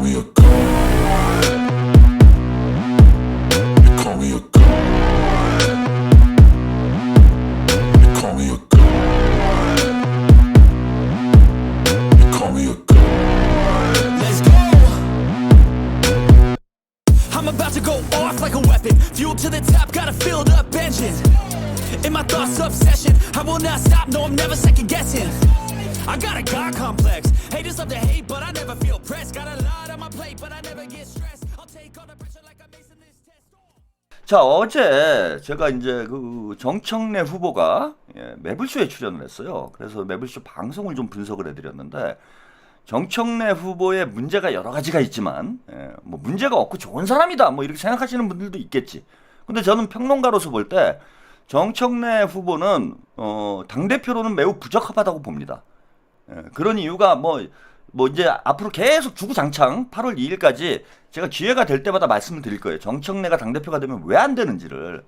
me a god. You call me a god. You call me a god. You call me a god. Let's go. I'm about to go off like a weapon. Fuel to the top, got a filled up engine. In my thoughts, obsession. I will not stop, no, I'm never second guessing. I got a God complex. Haters love to hate, but I never feel pressed. Got a lot on my plate, but I never get stressed. I'll take all the pressure like I'm acing this test. 자, 어제 제가 이제 그 정청래 후보가 매불쇼에 출연을 했어요. 그래서 매불쇼 방송을 좀 분석을 해드렸는데, 정청래 후보의 문제가 여러 가지가 있지만, 뭐 문제가 없고 좋은 사람이다, 뭐 이렇게 생각하시는 분들도 있겠지. 근데 저는 평론가로서 볼 때 정청래 후보는 당대표로는 매우 부적합하다고 봅니다. 그런 이유가 뭐 이제 앞으로 계속 주구장창 8월 2일까지 제가 기회가 될 때마다 말씀을 드릴 거예요. 정청래가 당대표가 되면 왜 안 되는지를.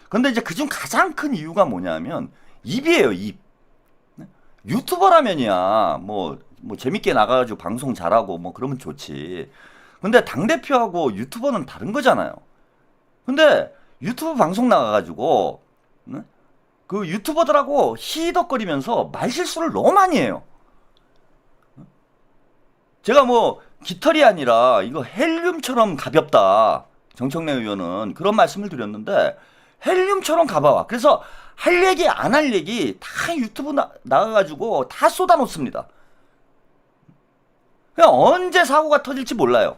근데 이제 그중 가장 큰 이유가 뭐냐면 입이에요, 입. 유튜버라면이야 뭐 재밌게 나가가지고 방송 잘하고 뭐 그러면 좋지. 근데 당대표하고 유튜버는 다른 거잖아요. 근데 유튜브 방송 나가가지고 그 유튜버들하고 히덕거리면서 말실수를 너무 많이 해요. 제가 뭐 깃털이 아니라 이거 헬륨처럼 가볍다, 정청래 의원은 그런 말씀을 드렸는데, 헬륨처럼 가봐와. 그래서 할 얘기 안 할 얘기 다 유튜브 나가가지고 다 쏟아놓습니다. 그냥 언제 사고가 터질지 몰라요.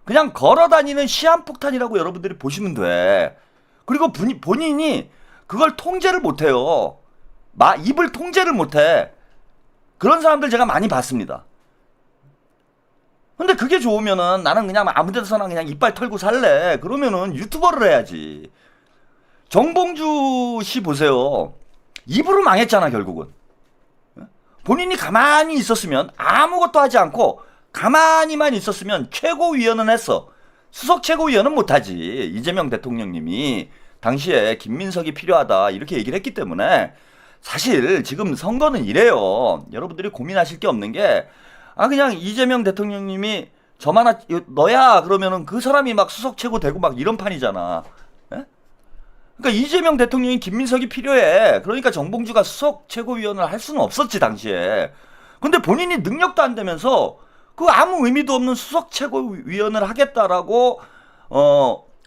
그냥 걸어다니는 시한폭탄이라고 여러분들이 보시면 돼. 그리고 본인이 그걸 통제를 못해요. 입을 통제를 못해. 그런 사람들 제가 많이 봤습니다. 근데 그게 좋으면은 나는 그냥 아무 데서나 그냥 이빨 털고 살래. 그러면은 유튜버를 해야지. 정봉주 씨 보세요. 입으로 망했잖아, 결국은. 본인이 가만히 있었으면, 아무것도 하지 않고 가만히만 있었으면 최고위원은 했어. 수석 최고위원은 못하지. 이재명 대통령님이 당시에 김민석이 필요하다 이렇게 얘기를 했기 때문에. 사실 지금 선거는 이래요. 여러분들이 고민하실 게 없는 게, 그냥 이재명 대통령님이 저만 너야 그러면은 그 사람이 막 수석 최고 되고 막 이런 판이잖아. 예? 그러니까 이재명 대통령이 김민석이 필요해. 그러니까 정봉주가 수석 최고위원을 할 수는 없었지, 당시에. 근데 본인이 능력도 안 되면서 그 아무 의미도 없는 수석 최고위원을 하겠다라고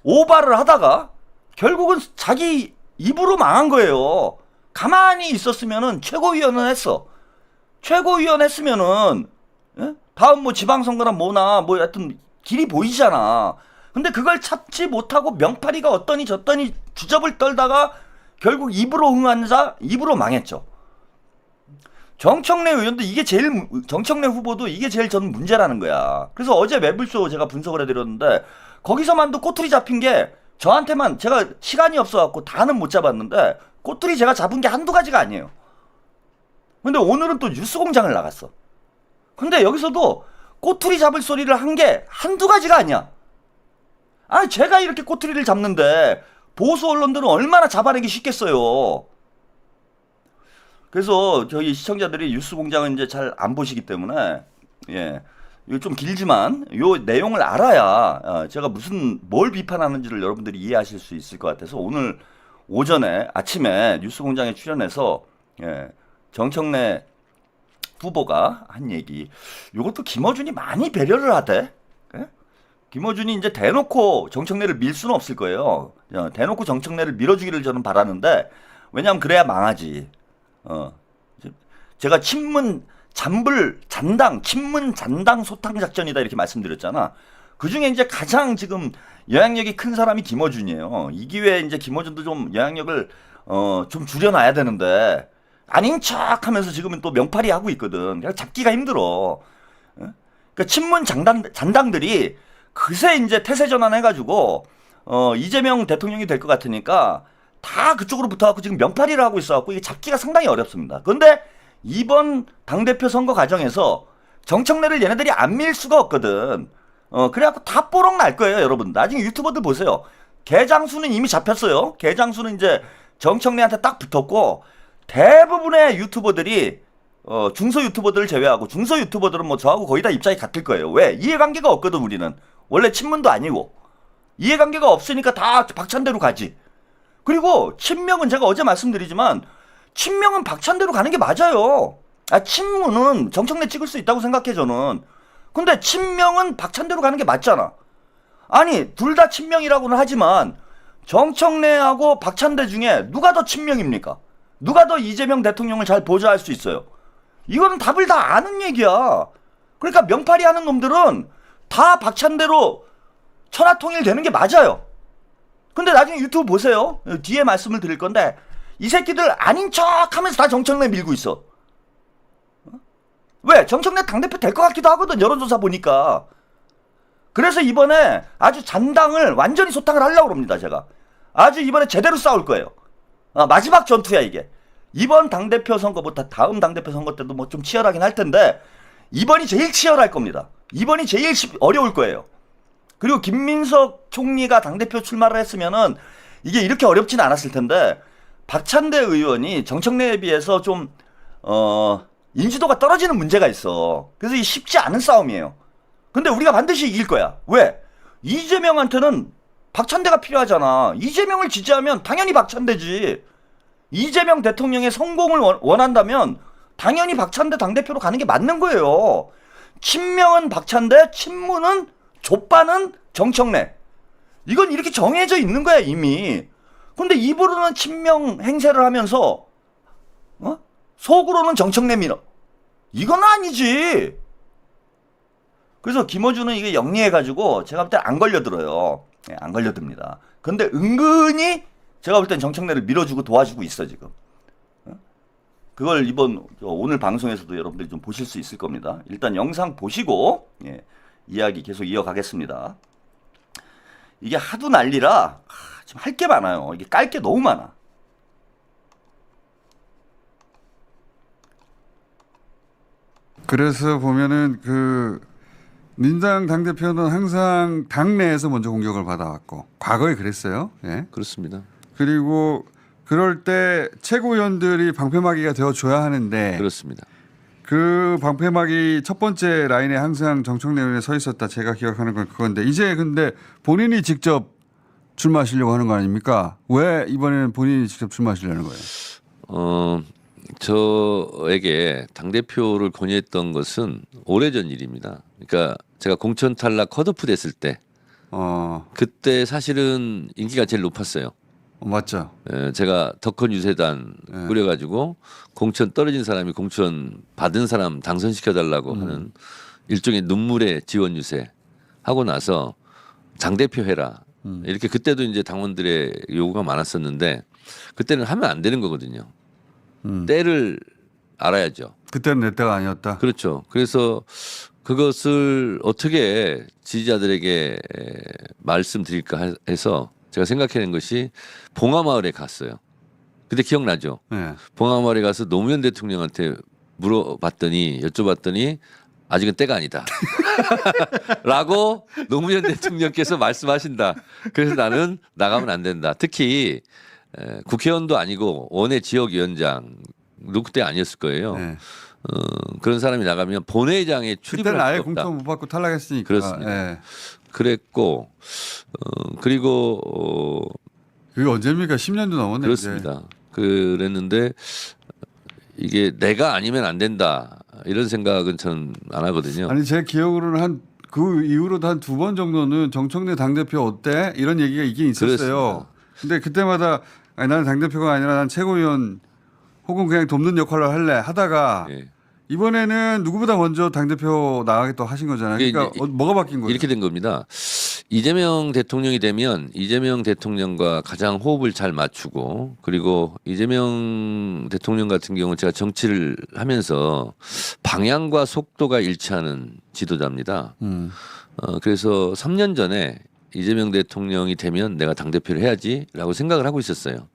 오바를 하다가 결국은 자기 입으로 망한 거예요. 가만히 있었으면은 최고위원은 했어. 최고위원 했으면은 다음 뭐 지방선거나 뭐나 뭐 하여튼 길이 보이잖아. 근데 그걸 찾지 못하고 명파리가 어떠니 저떠니 주접을 떨다가 결국 입으로 응하자 입으로 망했죠. 정청래 의원도 정청래 후보도 이게 제일 저는 문제라는 거야. 그래서 어제 매불쇼 제가 분석을 해드렸는데, 거기서만도 꼬투리 잡힌 게 저한테만, 제가 시간이 없어갖고 다는 못 잡았는데 꼬투리 제가 잡은 게 한두 가지가 아니에요. 근데 오늘은 또 뉴스공장을 나갔어. 근데 여기서도 꼬투리 잡을 소리를 한 게 한두 가지가 아니야. 제가 이렇게 꼬투리를 잡는데 보수 언론들은 얼마나 잡아내기 쉽겠어요. 그래서 저희 시청자들이 뉴스공장은 이제 잘 안 보시기 때문에, 이거 좀 길지만 요 내용을 알아야 제가 뭘 비판하는지를 여러분들이 이해하실 수 있을 것 같아서, 오늘 아침에 뉴스공장에 출연해서 정청래 후보가 한 얘기, 이것도 김어준이 많이 배려를 하대. 김어준이 이제 대놓고 정청래를 밀 수는 없을 거예요. 대놓고 정청래를 밀어주기를 저는 바라는데, 왜냐하면 그래야 망하지. 제가 친문 잔당 소탕 작전이다 이렇게 말씀드렸잖아. 그 중에 이제 가장 지금 영향력이 큰 사람이 김어준이에요. 이 기회에 이제 김어준도 좀 영향력을 좀 줄여놔야 되는데, 아닌 척 하면서 지금은 또 명팔이 하고 있거든. 그러니까 잡기가 힘들어. 그러니까 친문 잔당들이 그새 이제 태세 전환해가지고 이재명 대통령이 될 것 같으니까 다 그쪽으로 붙어갖고 지금 명팔이를 하고 있어갖고 이게 잡기가 상당히 어렵습니다. 그런데 이번 당대표 선거 과정에서 정청래를 얘네들이 안 밀 수가 없거든. 그래갖고 다 뽀록 날 거예요, 여러분. 나중에 유튜버들 보세요. 개장수는 이미 잡혔어요. 개장수는 이제 정청래한테 딱 붙었고, 대부분의 유튜버들이 중소 유튜버들을 제외하고 중소 유튜버들은 뭐 저하고 거의 다 입장이 같을 거예요. 왜? 이해관계가 없거든 우리는. 원래 친문도 아니고. 이해관계가 없으니까 다 박찬대로 가지. 그리고 친명은 제가 어제 말씀드리지만 친명은 박찬대로 가는 게 맞아요. 친문은 정청래 찍을 수 있다고 생각해 저는. 근데 친명은 박찬대로 가는 게 맞잖아. 아니 둘 다 친명이라고는 하지만 정청래하고 박찬대 중에 누가 더 친명입니까? 누가 더 이재명 대통령을 잘 보좌할 수 있어요? 이거는 답을 다 아는 얘기야. 그러니까 명팔이 하는 놈들은 다 박찬대로 천하통일 되는 게 맞아요. 근데 나중에 유튜브 보세요. 뒤에 말씀을 드릴 건데 이 새끼들 아닌 척 하면서 다 정청래 밀고 있어. 왜? 정청래 당대표 될 것 같기도 하거든 여론조사 보니까. 그래서 이번에 아주 잔당을 완전히 소탕을 하려고 합니다 제가. 아주 이번에 제대로 싸울 거예요. 마지막 전투야 이게. 이번 당대표 선거보다 다음 당대표 선거 때도 뭐 좀 치열하긴 할 텐데 이번이 제일 치열할 겁니다. 이번이 제일 어려울 거예요. 그리고 김민석 총리가 당대표 출마를 했으면은 이게 이렇게 어렵진 않았을 텐데 박찬대 의원이 정청래에 비해서 좀 인지도가 떨어지는 문제가 있어. 그래서 이 쉽지 않은 싸움이에요. 근데 우리가 반드시 이길 거야. 왜? 이재명한테는 박찬대가 필요하잖아. 이재명을 지지하면 당연히 박찬대지. 이재명 대통령의 성공을 원한다면 당연히 박찬대 당대표로 가는 게 맞는 거예요. 친명은 박찬대, 친문은 족반은 정청래. 이건 이렇게 정해져 있는 거야 이미. 근데 입으로는 친명 행세를 하면서 속으로는 정청래 밀어. 이건 아니지. 그래서 김어준은 이게 영리해가지고 제가 볼 때 안 걸려들어요. 안 걸려듭니다. 근데 은근히 제가 볼 땐 정청래를 밀어주고 도와주고 있어 지금. 그걸 오늘 방송에서도 여러분들이 좀 보실 수 있을 겁니다. 일단 영상 보시고 이야기 계속 이어가겠습니다. 이게 하도 난리라 지금 할 게 많아요. 이게 깔 게 너무 많아. 그래서 보면은 민주당 당대표는 항상 당내에서 먼저 공격을 받아왔고 과거에 그랬어요. 예. 그렇습니다. 그리고 그럴 때 최고위원들이 방패막이가 되어줘야 하는데 그렇습니다. 그 방패막이 첫 번째 라인에 항상 정청래 의원이 서 있었다. 제가 기억하는 건 그건데 이제 근데 본인이 직접 출마하시려고 하는 거 아닙니까? 왜 이번에는 본인이 직접 출마하시려는 거예요? 저에게 당대표를 권유했던 것은 오래전 일입니다. 그러니까 제가 공천 탈락 컷오프 됐을 때 그때 사실은 인기가 제일 높았어요. 맞죠. 제가 덕헌 유세단 꾸려가지고 공천 떨어진 사람이 공천 받은 사람 당선시켜달라고 하는 일종의 눈물의 지원 유세 하고 나서 당대표 해라. 이렇게 그때도 이제 당원들의 요구가 많았었는데 그때는 하면 안 되는 거거든요. 때를 알아야죠. 그때는 내 때가 아니었다. 그렇죠. 그래서 그것을 어떻게 지지자들에게 말씀드릴까 해서 제가 생각해낸 것이 봉하마을에 갔어요. 그때 기억나죠? 네. 봉하마을에 가서 노무현 대통령한테 여쭤봤더니 아직은 때가 아니다. 라고 노무현 대통령께서 말씀하신다. 그래서 나는 나가면 안 된다. 특히 국회의원도 아니고 원외 지역위원장 그때 아니었을 거예요. 네. 그런 사람이 나가면 본회의장에 출입을 그때는 할 아예 수 없다. 공천 못 받고 탈락했으니까. 그렇습니다. 네. 그랬고 그리고 그게 언제입니까? 10년도 넘었네. 그렇습니다. 그랬는데 이게 내가 아니면 안 된다 이런 생각은 저는 안 하거든요. 아니 제 기억으로는 그 이후로도 한 2번 정도는 정청래 당대표 어때? 이런 얘기가 있긴 있었어요. 그렇습니다. 근데 그때마다 아니, 나는 당대표가 아니라 난 최고위원 혹은 그냥 돕는 역할을 할래 하다가 이번에는 누구보다 먼저 당대표 나가겠다고 하신 거잖아요. 그러니까 뭐가 바뀐 거예요? 이렇게 된 겁니다. 이재명 대통령이 되면 이재명 대통령과 가장 호흡을 잘 맞추고 그리고 이재명 대통령 같은 경우는 제가 정치를 하면서 방향과 속도가 일치하는 지도자입니다. 그래서 3년 전에 이재명 대통령이 되면 내가 당대표를 해야지라고 생각을 하고 있었어요.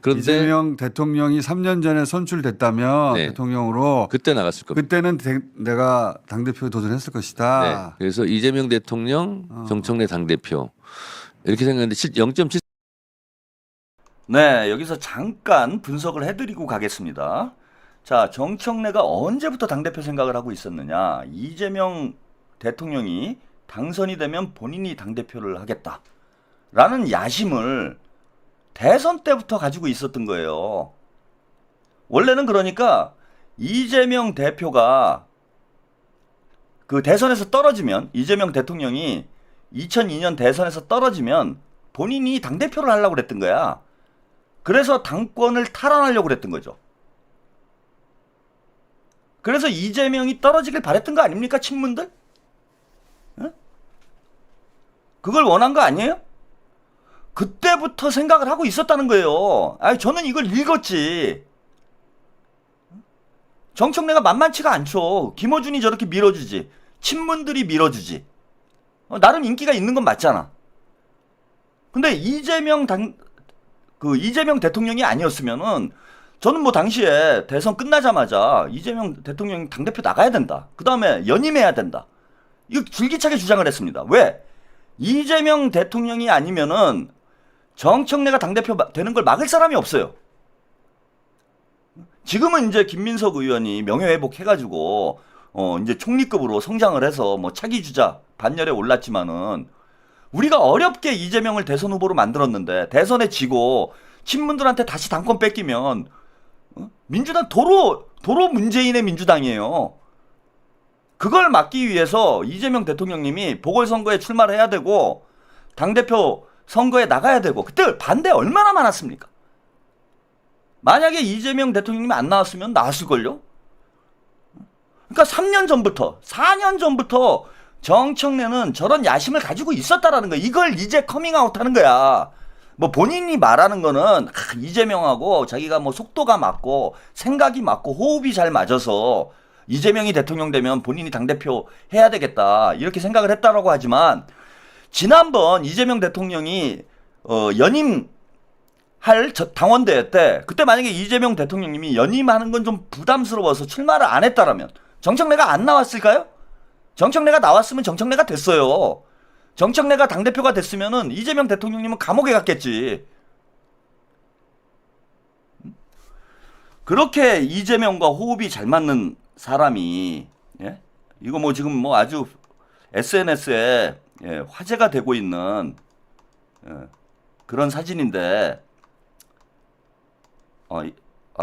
그런데 이재명 대통령이 3년 전에 선출됐다면 대통령으로 그때 나갔을 겁니다. 그때는 내가 당대표에 도전했을 것이다. 그래서 이재명 대통령, 정청래 당대표 이렇게 생각했는데 0.7. 네, 여기서 잠깐 분석을 해드리고 가겠습니다. 자, 정청래가 언제부터 당대표 생각을 하고 있었느냐. 이재명 대통령이 당선이 되면 본인이 당대표를 하겠다라는 야심을 대선 때부터 가지고 있었던 거예요. 원래는 그러니까 이재명 대표가 그 대선에서 떨어지면, 이재명 대통령이 2002년 대선에서 떨어지면 본인이 당대표를 하려고 그랬던 거야. 그래서 당권을 탈환하려고 그랬던 거죠. 그래서 이재명이 떨어지길 바랬던 거 아닙니까, 친문들? 응? 그걸 원한 거 아니에요? 그때부터 생각을 하고 있었다는 거예요. 아니, 저는 이걸 읽었지. 정청래가 만만치가 않죠. 김어준이 저렇게 밀어주지. 친문들이 밀어주지. 나름 인기가 있는 건 맞잖아. 근데 이재명 대통령이 아니었으면은 저는 뭐 당시에 대선 끝나자마자 이재명 대통령이 당대표 나가야 된다. 그 다음에 연임해야 된다. 이거 줄기차게 주장을 했습니다. 왜? 이재명 대통령이 아니면은 정청래가 당대표 되는 걸 막을 사람이 없어요. 지금은 이제 김민석 의원이 명예회복 해가지고 이제 총리급으로 성장을 해서 뭐 차기 주자 반열에 올랐지만은 우리가 어렵게 이재명을 대선 후보로 만들었는데 대선에 지고 친문들한테 다시 당권 뺏기면 민주당 도로 문재인의 민주당이에요. 그걸 막기 위해서 이재명 대통령님이 보궐선거에 출마를 해야 되고 당대표 선거에 나가야 되고 그때 반대 얼마나 많았습니까? 만약에 이재명 대통령님이 안 나왔으면 나왔을걸요? 그러니까 3년 전부터 4년 전부터 정청래는 저런 야심을 가지고 있었다라는 거야. 이걸 이제 커밍아웃 하는 거야. 뭐 본인이 말하는 거는 이재명하고 자기가 뭐 속도가 맞고 생각이 맞고 호흡이 잘 맞아서 이재명이 대통령 되면 본인이 당대표 해야 되겠다 이렇게 생각을 했다라고 하지만 지난번 이재명 대통령이 연임할 당원대회 때 그때 만약에 이재명 대통령님이 연임하는 건 좀 부담스러워서 출마를 안 했다라면 정청래가 안 나왔을까요? 정청래가 나왔으면 정청래가 됐어요. 정청래가 당대표가 됐으면은 이재명 대통령님은 감옥에 갔겠지. 그렇게 이재명과 호흡이 잘 맞는 사람이, 예? 이거 뭐 지금 뭐 아주 SNS에 화제가 되고 있는 그런 사진인데,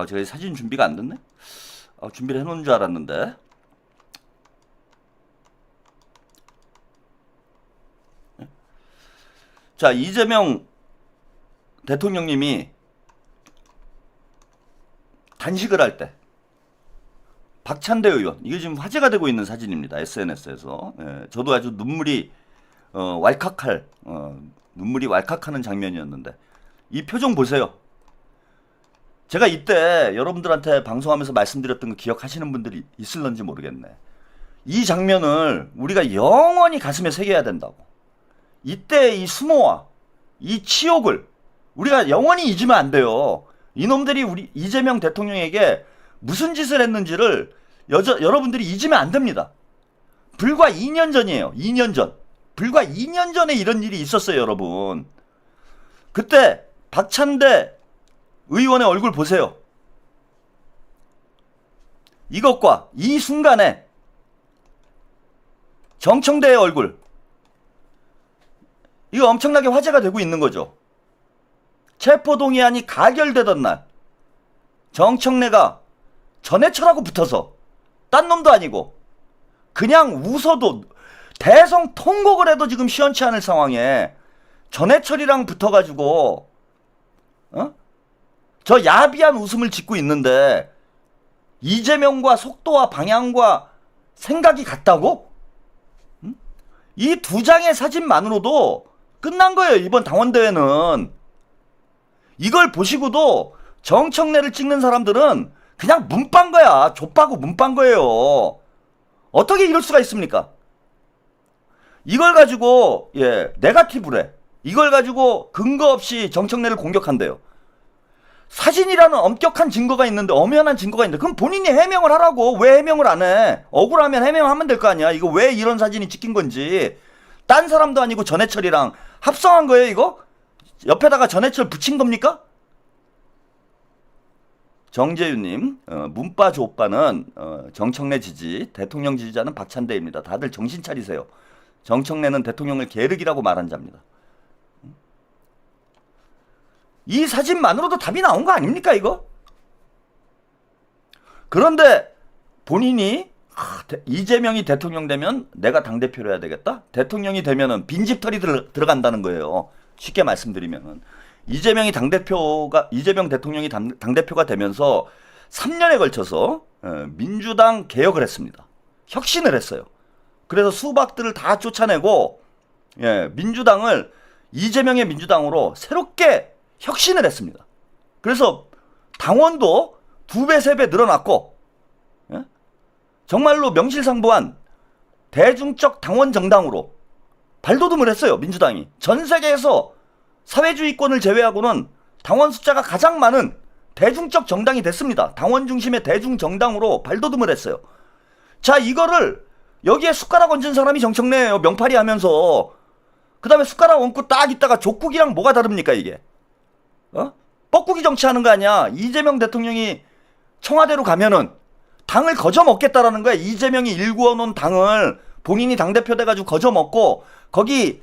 제가 사진 준비가 안 됐네? 준비를 해놓은 줄 알았는데. 자, 이재명 대통령님이 단식을 할 때 박찬대 의원, 이게 지금 화제가 되고 있는 사진입니다. SNS에서. 저도 아주 눈물이 왈칵하는 장면이었는데 이 표정 보세요. 제가 이때 여러분들한테 방송하면서 말씀드렸던 거 기억하시는 분들이 있을런지 모르겠네. 이 장면을 우리가 영원히 가슴에 새겨야 된다고. 이때 이 수모와 이 치욕을 우리가 영원히 잊으면 안 돼요. 이놈들이 우리 이재명 대통령에게 무슨 짓을 했는지를 여러분들이 잊으면 안 됩니다. 불과 2년 전이에요. 2년 전. 불과 2년 전에 이런 일이 있었어요, 여러분. 그때 박찬대 의원의 얼굴 보세요. 이것과 이 순간에 정청래의 얼굴. 이거 엄청나게 화제가 되고 있는 거죠. 체포동의안이 가결되던 날 정청래가 전해철하고 붙어서 딴 놈도 아니고 그냥 웃어도 대성 통곡을 해도 지금 시원치 않을 상황에 전해철이랑 붙어가지고 저 야비한 웃음을 짓고 있는데 이재명과 속도와 방향과 생각이 같다고? 이 두 장의 사진만으로도 끝난 거예요. 이번 당원대회는. 이걸 보시고도 정청래를 찍는 사람들은 그냥 문pan 거야. 좆바고 문pan 거예요. 어떻게 이럴 수가 있습니까? 이걸 가지고 네거티브래. 이걸 가지고 근거 없이 정청래를 공격한대요. 사진이라는 엄격한 증거가 있는데, 엄연한 증거가 있는데 그럼 본인이 해명을 하라고. 왜 해명을 안 해? 억울하면 해명하면 될 거 아니야. 이거 왜 이런 사진이 찍힌 건지. 딴 사람도 아니고 전해철이랑 합성한 거예요, 이거? 옆에다가 전해철 붙인 겁니까? 정재윤님, 문빠 조빠는 정청래 지지, 대통령 지지자는 박찬대입니다. 다들 정신 차리세요. 정청래는 대통령을 계륵이라고 말한 자입니다. 이 사진만으로도 답이 나온 거 아닙니까 이거? 그런데 본인이 이재명이 대통령 되면 내가 당대표를 해야 되겠다? 대통령이 되면은 빈집털이 들어간다는 거예요. 쉽게 말씀드리면은. 이재명 대통령이 당대표가 되면서 3년에 걸쳐서 민주당 개혁을 했습니다. 혁신을 했어요. 그래서 수박들을 다 쫓아내고 민주당을 이재명의 민주당으로 새롭게 혁신을 했습니다. 그래서 당원도 2배, 3배 늘어났고 정말로 명실상부한 대중적 당원 정당으로 발돋움을 했어요. 민주당이. 전 세계에서 사회주의권을 제외하고는 당원 숫자가 가장 많은 대중적 정당이 됐습니다. 당원 중심의 대중정당으로 발돋움을 했어요. 자, 이거를 여기에 숟가락 얹은 사람이 정청래예요. 명팔이 하면서. 그 다음에 숟가락 얹고 딱 있다가 족국이랑 뭐가 다릅니까 이게? 뻐꾸기 정치하는 거 아니야. 이재명 대통령이 청와대로 가면은 당을 거저먹겠다라는 거야. 이재명이 일구어놓은 당을 본인이 당대표 돼가지고 거저먹고 거기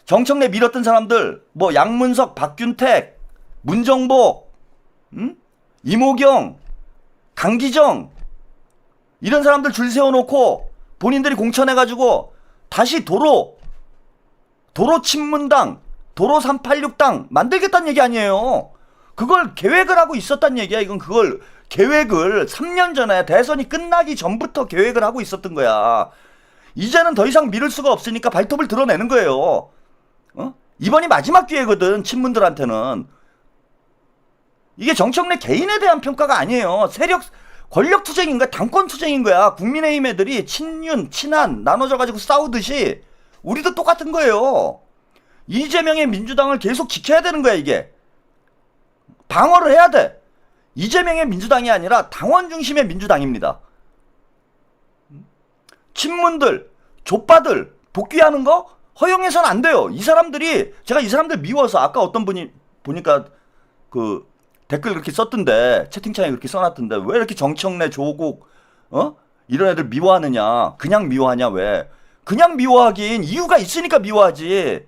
정청래 밀었던 사람들 뭐 양문석, 박균택, 문정복, 이모경, 강기정 이런 사람들 줄 세워놓고 본인들이 공천해가지고 다시 도로 친문당, 도로 386당 만들겠다는 얘기 아니에요. 그걸 계획을 하고 있었단 얘기야. 이건 그걸 계획을 3년 전에 대선이 끝나기 전부터 계획을 하고 있었던 거야. 이제는 더 이상 미룰 수가 없으니까 발톱을 드러내는 거예요. 이번이 마지막 기회거든. 친문들한테는. 이게 정청래 개인에 대한 평가가 아니에요. 권력 투쟁인 거야. 당권 투쟁인 거야. 국민의힘 애들이 친윤, 친한 나눠져가지고 싸우듯이 우리도 똑같은 거예요. 이재명의 민주당을 계속 지켜야 되는 거야 이게. 방어를 해야 돼. 이재명의 민주당이 아니라 당원 중심의 민주당입니다. 친문들, 족바들 복귀하는 거 허용해서는 안 돼요. 제가 이 사람들 미워서 아까 어떤 분이 보니까 그 댓글 그렇게 썼던데 채팅창에 그렇게 써놨던데 왜 이렇게 정청래, 조국 이런 애들 미워하느냐. 그냥 미워하냐 왜. 그냥 미워하긴 이유가 있으니까 미워하지.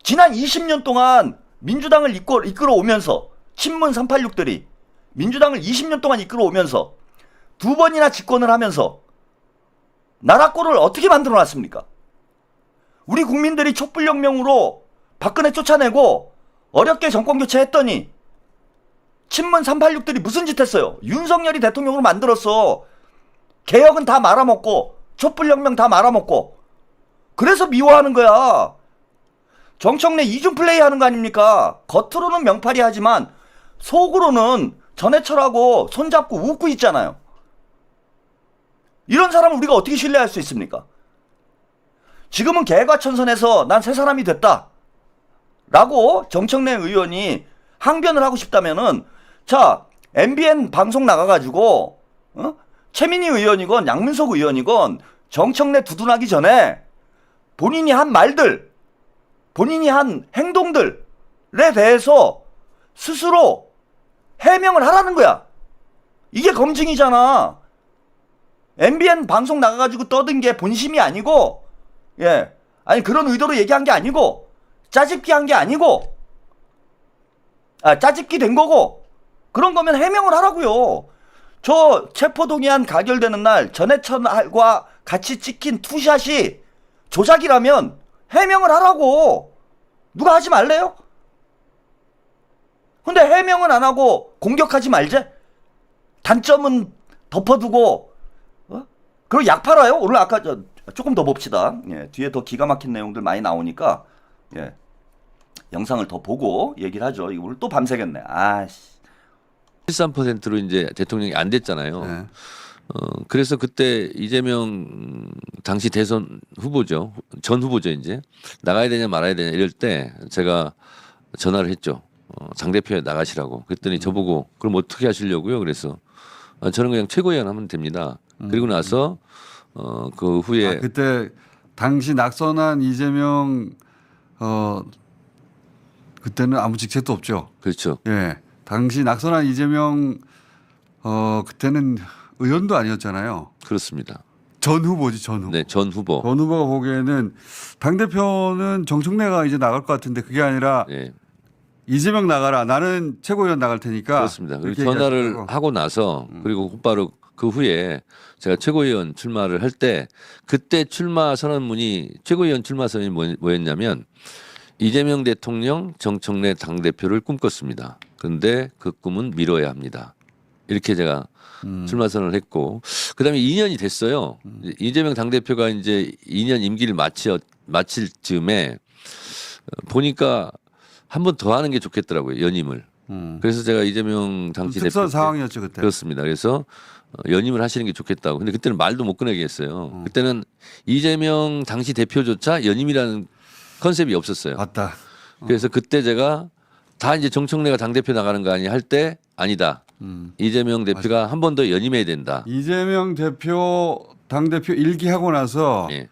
지난 20년 동안 민주당을 이끌어오면서 친문 386들이 민주당을 20년 동안 이끌어오면서 2번이나 집권을 하면서 나라 꼴을 어떻게 만들어놨습니까? 우리 국민들이 촛불혁명으로 박근혜 쫓아내고 어렵게 정권 교체했더니 친문 386들이 무슨 짓 했어요? 윤석열이 대통령으로 만들었어. 개혁은 다 말아먹고 촛불혁명 다 말아먹고. 그래서 미워하는 거야. 정청래 이중 플레이 하는 거 아닙니까? 겉으로는 명팔이 하지만 속으로는 전해철하고 손잡고 웃고 있잖아요. 이런 사람을 우리가 어떻게 신뢰할 수 있습니까? 지금은 개과천선해서 난 새 사람이 됐다 라고 정청래 의원이 항변을 하고 싶다면은 자 MBN 방송 나가가지고 최민희 의원이건 양문석 의원이건 정청래 두둔하기 전에 본인이 한 말들 본인이 한 행동들에 대해서 스스로 해명을 하라는 거야. 이게 검증이잖아. MBN 방송 나가가지고 떠든 게 본심이 아니고 아니 그런 의도로 얘기한 게 아니고 짜집기 한 게 아니고 짜집기 된 거고 그런 거면 해명을 하라고요. 저 체포동의안 가결되는 날 전해철과 같이 찍힌 투샷이 조작이라면 해명을 하라고. 누가 하지 말래요? 근데 해명은 안 하고 공격하지 말제? 단점은 덮어두고 그리고 약 팔아요? 오늘 아까 조금 더 봅시다. 뒤에 더 기가 막힌 내용들 많이 나오니까 영상을 더 보고 얘기를 하죠. 이거 오늘 또 밤새겠네. 아씨. 13%로 이제 대통령이 안 됐잖아요. 네. 그래서 그때 이재명 당시 대선 후보죠. 전 후보죠 이제. 나가야 되냐 말아야 되냐 이럴 때 제가 전화를 했죠. 당대표에 나가시라고. 그랬더니 저보고 그럼 어떻게 하시려고요? 그래서 저는 그냥 최고위원 하면 됩니다. 그리고 나서 그 후에 그때 당시 낙선한 이재명 그때는 아무 직책도 없죠. 그렇죠. 예. 당시 낙선한 이재명 그때는 의원도 아니었잖아요. 그렇습니다. 전 후보지 전 후보. 네, 전 후보. 전 후보가 보기에는 당대표는 정청래가 이제 나갈 것 같은데 그게 아니라 네, 이재명 나가라. 나는 최고위원 나갈 테니까. 그렇습니다. 그리고 이렇게 전화를 얘기하시더라고. 하고 나서 그리고 곧바로 그 후에 제가 최고위원 출마를 할 때 그때 출마 선언문이 최고위원 출마 선언이 뭐였냐면 이재명 대통령 정청래 당대표를 꿈꿨습니다. 그런데 그 꿈은 미뤄야 합니다. 이렇게 제가 출마 선언을 했고 그다음에 2년이 됐어요. 이재명 당대표가 이제 2년 임기를 마칠 즈음에 보니까 한 번 더 하는 게 좋겠더라고요. 연임을. 그래서 제가 이재명 당시 대표 특수한 상황이었죠 그때. 그렇습니다. 그래서 연임을 하시는 게 좋겠다고. 근데 그때는 말도 못 꺼내게 했어요. 그때는 이재명 당시 대표조차 연임이라는 컨셉이 없었어요. 맞다. 그래서 그때 제가 다 이제 정청래가 당대표 나가는 거 아니 할 때 아니다. 이재명 대표가 한 번 더 연임해야 된다. 이재명 대표 당대표 일기하고 나서 예.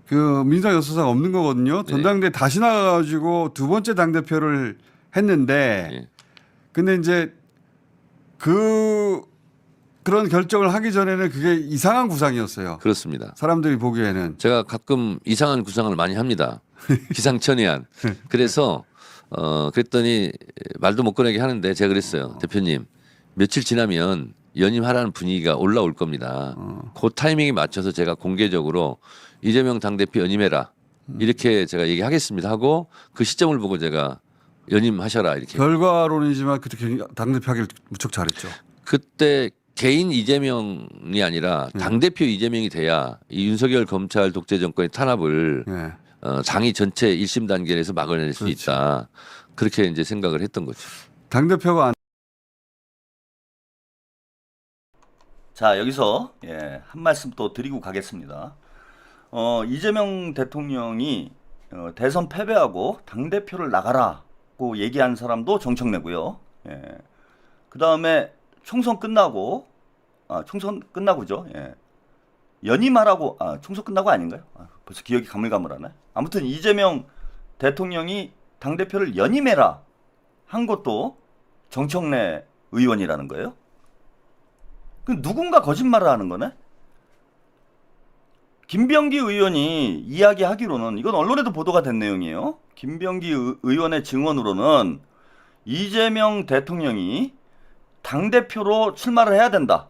그 민주당 여소상 없는 거거든요. 전당대회 다시 나가가지고 두 번째 당대표를 했는데 예. 근데 이제 그런 결정을 하기 전에는 그게 이상한 구상이었어요. 그렇습니다. 사람들이 보기에는. 제가 가끔 이상한 구상을 많이 합니다. 기상천외한. 그래서 그랬더니 말도 못 꺼내게 하는데 제가 그랬어요. 대표님 며칠 지나면 연임하라는 분위기가 올라올 겁니다. 그 타이밍에 맞춰서 제가 공개적으로 이재명 당대표 연임해라. 이렇게 제가 얘기하겠습니다 하고 그 시점을 보고 제가 연임하셔라 이렇게. 결과론이지만 그때 당대표 하기를 무척 잘했죠. 그때 개인 이재명이 아니라 당대표 이재명이 돼야 이 윤석열 검찰 독재 정권의 탄압을 예. 당이 전체 1심 단계에서 막아낼 수 그렇죠. 있다. 그렇게 이제 생각을 했던 거죠. 당대표가 안 자, 여기서 한 말씀 또 드리고 가겠습니다. 이재명 대통령이 대선 패배하고 당대표를 나가라고 얘기한 사람도 정청래고요. 그 다음에 총선 끝나고, 총선 끝나고죠. 연임하라고, 총선 끝나고 아닌가요? 벌써 기억이 가물가물하네. 아무튼 이재명 대통령이 당대표를 연임해라 한 것도 정청래 의원이라는 거예요. 그 누군가 거짓말을 하는 거네? 김병기 의원이 이야기하기로는, 이건 언론에도 보도가 된 내용이에요. 김병기 의원의 증언으로는 이재명 대통령이 당대표로 출마를 해야 된다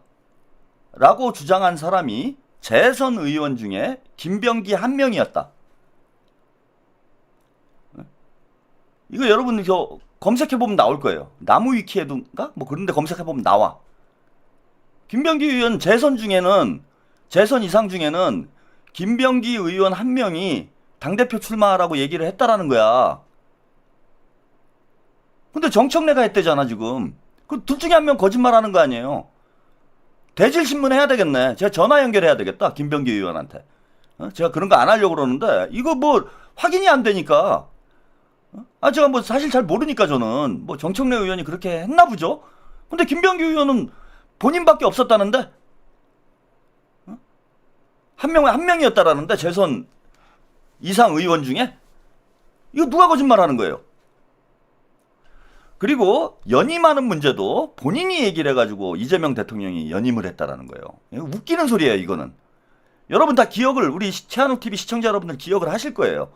라고 주장한 사람이 재선 의원 중에 김병기 한 명이었다. 이거 여러분 검색해보면 나올 거예요. 나무위키에도인가? 뭐 그런데 검색해보면 나와. 김병기 의원 재선 이상 중에는 김병기 의원 한 명이 당대표 출마하라고 얘기를 했다라는 거야. 근데 정청래가 했대잖아 지금. 그 둘 중에 한 명 거짓말하는 거 아니에요. 대질신문 해야 되겠네. 제가 전화 연결해야 되겠다. 김병기 의원한테. 제가 그런 거 안 하려고 그러는데 이거 뭐 확인이 안 되니까. 제가 뭐 사실 잘 모르니까 저는 뭐 정청래 의원이 그렇게 했나 보죠. 근데 김병기 의원은 본인밖에 없었다는데 한 명이었다라는데 재선 이상 의원 중에 이거 누가 거짓말하는 거예요? 그리고 연임하는 문제도 본인이 얘기를 해가지고 이재명 대통령이 연임을 했다라는 거예요. 이거 웃기는 소리예요, 이거는. 여러분 다 기억을, 우리 최한욱 TV 시청자 여러분들 기억을 하실 거예요.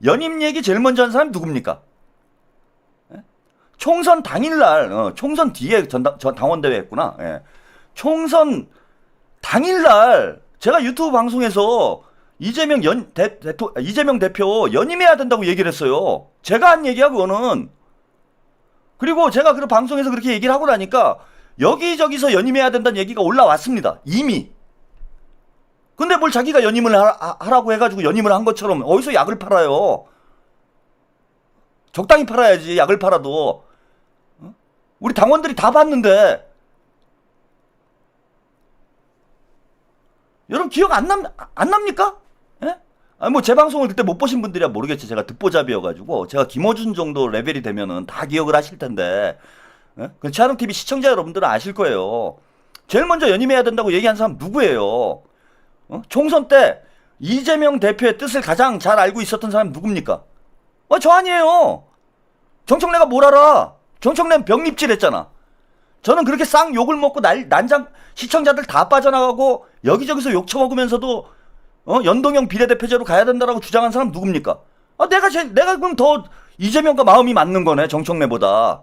연임 얘기 제일 먼저 한 사람이 누굽니까? 총선 당일날, 총선 뒤에 당원대회 했구나. 총선 당일날 제가 유튜브 방송에서 이재명 대표 연임해야 된다고 얘기를 했어요. 제가 한 얘기야, 그거는. 그리고 제가 그 방송에서 그렇게 얘기를 하고 나니까 여기저기서 연임해야 된다는 얘기가 올라왔습니다. 이미. 근데 뭘 자기가 연임을 하라고 해가지고 연임을 한 것처럼 어디서 약을 팔아요. 적당히 팔아야지, 약을 팔아도. 우리 당원들이 다 봤는데. 여러분 기억 안 납니까? 예? 뭐 제 방송을 그때 못 보신 분들이야 모르겠지. 제가 듣보잡이어가지고 제가 김어준 정도 레벨이 되면은 다 기억을 하실 텐데. 예? 최한욱 TV 시청자 여러분들은 아실 거예요. 제일 먼저 연임해야 된다고 얘기한 사람 누구예요? 총선 때 이재명 대표의 뜻을 가장 잘 알고 있었던 사람이 누굽니까? 저 아니에요. 정청래가 뭘 알아? 정청래는 병립질했잖아. 저는 그렇게 쌍 욕을 먹고 난장 시청자들 다 빠져나가고 여기저기서 욕 처먹으면서도 연동형 비례대표제로 가야 된다라고 주장한 사람 누굽니까? 내가 그럼 더 이재명과 마음이 맞는 거네, 정청래보다.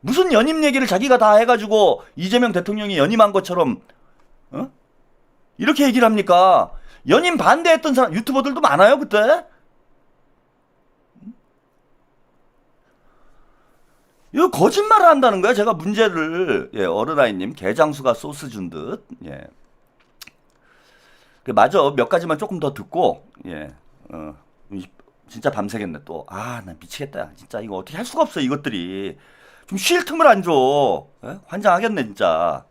무슨 연임 얘기를 자기가 다 해가지고 이재명 대통령이 연임한 것처럼 이렇게 얘기를 합니까? 연임 반대했던 사람 유튜버들도 많아요 그때. 이거 거짓말을 한다는 거야. 제가 문제를 어른아이님 개장수가 소스 준 듯. 맞아. 몇 가지만 조금 더 듣고 진짜 밤새겠네 또. 나 미치겠다. 진짜 이거 어떻게 할 수가 없어 이것들이. 좀 쉴 틈을 안 줘. 환장하겠네 진짜.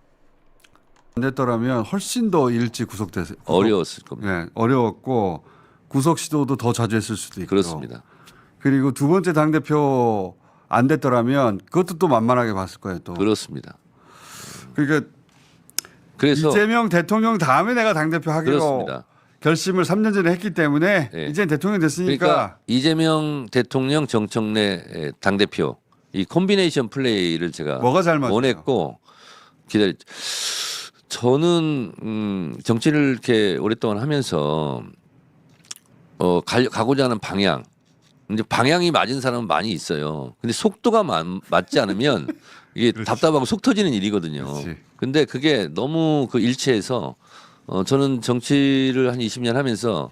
안 됐더라면 훨씬 더 일찍 구속됐어요. 어려웠을 겁니다. 네, 어려웠고 구속 시도도 더 자주 했을 수도 있고. 그렇습니다. 그리고 두 번째 당대표 안 됐더라면 그것도 또 만만하게 봤을 거예요. 또. 그렇습니다. 그러니까 그래서 이재명 대통령 다음에 내가 당대표 하기로 그렇습니다. 결심을 3년 전에 했기 때문에 네. 이제 대통령 됐으니까 그러니까 이재명 대통령 정청래 당대표 이 콤비네이션 플레이를 제가 뭐가 잘 맞아요? 원했고 저는 정치를 이렇게 오랫동안 하면서 가고자 하는 방향 이제 방향이 맞은 사람은 많이 있어요. 근데 속도가 맞지 않으면 이게 답답하고 속 터지는 일이거든요. 그렇지. 근데 그게 너무 그 일치해서 저는 정치를 한 20년 하면서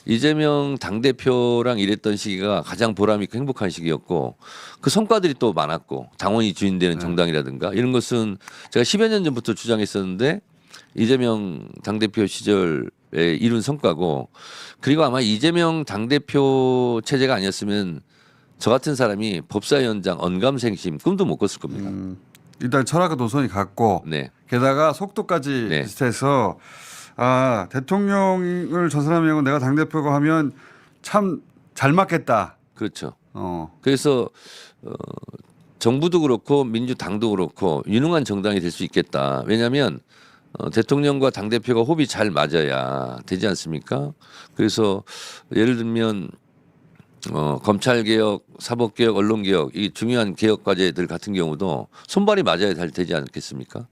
이재명 당대표랑 일했던 시기가 가장 보람있고 행복한 시기였고 그 성과들이 또 많았고 당원이 주인되는 정당이라든가 이런 것은 제가 10여 년 전부터 주장했었는데 이재명 당대표 시절에 이룬 성과고 그리고 아마 이재명 당대표 체제가 아니었으면 저 같은 사람이 법사위원장 언감생심 꿈도 못 꿨을 겁니다. 일단 철학과 노선이 같고 네. 게다가 속도까지 네. 비슷해서 대통령을 저 사람이고 내가 당대표가 하면 참 잘 맞겠다. 그렇죠. 어. 그래서 정부도 그렇고 민주당도 그렇고 유능한 정당이 될 수 있겠다. 왜냐하면 대통령과 당대표가 호흡이 잘 맞아야 되지 않습니까? 그래서 예를 들면 검찰개혁, 사법개혁, 언론개혁 이 중요한 개혁 과제들 같은 경우도 손발이 맞아야 잘 되지 않겠습니까?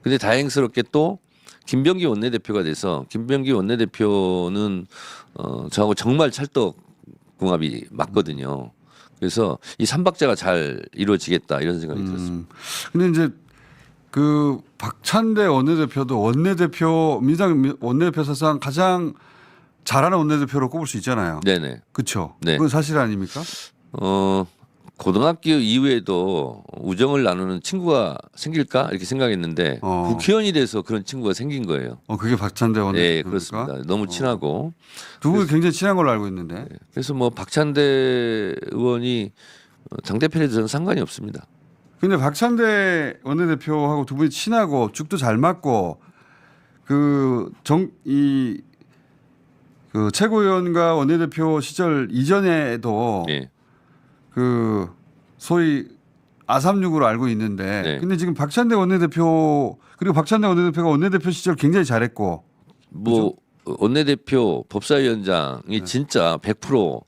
근데 다행스럽게 또 김병기 원내대표가 돼서 김병기 원내대표는 저하고 정말 찰떡궁합이 맞거든요. 그래서 이 삼박자가 잘 이루어지겠다 이런 생각이 들었습니다. 근데 이제 그 박찬대 원내대표도 민주당 원내대표 사상 가장 잘하는 원내대표로 꼽을 수 있잖아요. 네네. 그렇죠. 네. 그건 사실 아닙니까? 고등학교 이후에도 우정을 나누는 친구가 생길까 이렇게 생각했는데 국회의원이 돼서 그런 친구가 생긴 거예요. 그게 박찬대 원내대표입니까? 네, 그렇습니다. 너무 친하고 두 분이 굉장히 친한 걸로 알고 있는데. 그래서 뭐 박찬대 의원이 당대표에 대해서는 상관이 없습니다. 근데 박찬대 원내대표하고 두 분이 친하고 죽도 잘 맞고 그 최고위원과 원내대표 시절 이전에도 네. 그 소위 아삼육으로 알고 있는데 네. 근데 지금 박찬대 원내대표 그리고 박찬대 원내대표가 원내대표 시절 굉장히 잘했고 뭐 원내대표 법사위원장이 진짜 100%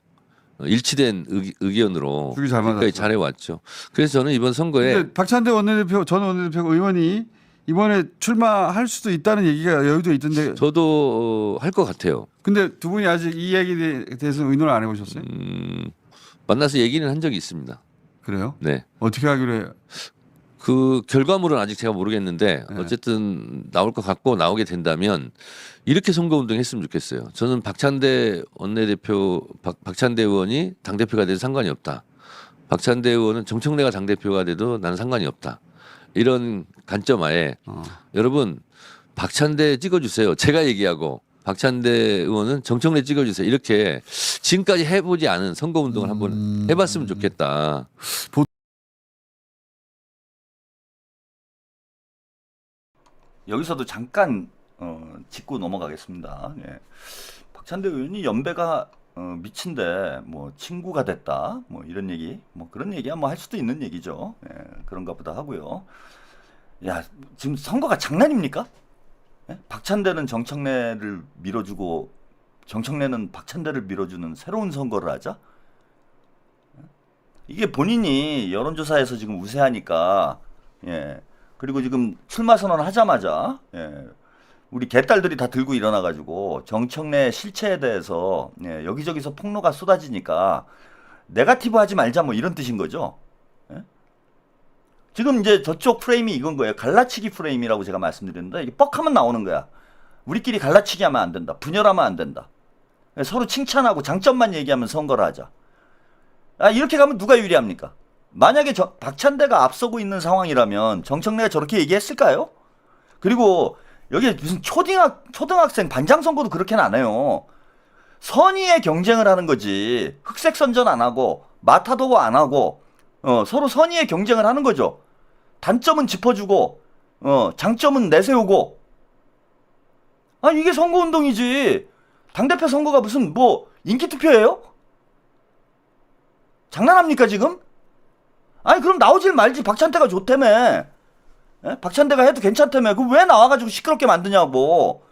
일치된 의견으로 그게 잘 맞았죠. 지금까지 잘해왔죠. 그래서 저는 이번 선거에 근데 박찬대 원내대표 전 원내대표 의원이 이번에 출마할 수도 있다는 얘기가 여의도에 있던데 저도 할 것 같아요. 근데 두 분이 아직 이 얘기에 대해서는 의논을 안 해보셨어요? 만나서 얘기는 한 적이 있습니다. 그래요? 네. 어떻게 하기로 해요? 그 결과물은 아직 제가 모르겠는데 어쨌든 나올 것 같고 나오게 된다면 이렇게 선거운동 했으면 좋겠어요. 저는 박찬대 원내대표 박찬대 의원이 당대표가 돼도 상관이 없다. 박찬대 의원은 정청래가 당대표가 돼도 나는 상관이 없다. 이런 관점 하에 여러분 박찬대 찍어주세요. 제가 얘기하고 박찬대 의원은 정청래 찍어주세요. 이렇게 지금까지 해보지 않은 선거운동을 한번 해봤으면 좋겠다. 여기서도 잠깐 짚고 넘어가겠습니다. 박찬대 의원이 연배가 미친데 뭐 친구가 됐다 뭐 이런 얘기 뭐 그런 얘기야 뭐 할 수도 있는 얘기죠. 그런가 보다 하고요. 야 지금 선거가 장난입니까? 박찬대는 정청래를 밀어주고 정청래는 박찬대를 밀어주는 새로운 선거를 하자? 이게 본인이 여론조사에서 지금 우세하니까, 예. 그리고 지금 출마 선언 하자마자, 예. 우리 개딸들이 다 들고 일어나가지고 정청래 실체에 대해서, 예. 여기저기서 폭로가 쏟아지니까 네거티브 하지 말자 뭐 이런 뜻인 거죠. 예? 지금 이제 저쪽 프레임이 이건 거예요. 갈라치기 프레임이라고 제가 말씀드렸는데 이게 뻑하면 나오는 거야. 우리끼리 갈라치기 하면 안 된다. 분열하면 안 된다. 서로 칭찬하고 장점만 얘기하면 선거를 하자. 아, 이렇게 가면 누가 유리합니까? 만약에 박찬대가 앞서고 있는 상황이라면 정청래가 저렇게 얘기했을까요? 그리고 여기 무슨 초등학생 반장 선거도 그렇게는 안 해요. 선의의 경쟁을 하는 거지. 흑색 선전 안 하고 마타도어 안 하고 서로 선의의 경쟁을 하는 거죠. 단점은 짚어주고 장점은 내세우고. 아, 이게 선거운동이지. 당대표 선거가 무슨 뭐 인기투표예요? 장난합니까 지금? 아니 그럼 나오질 말지. 박찬대가 좋다며. 예? 박찬대가 해도 괜찮다며. 그럼 왜 나와가지고 시끄럽게 만드냐고.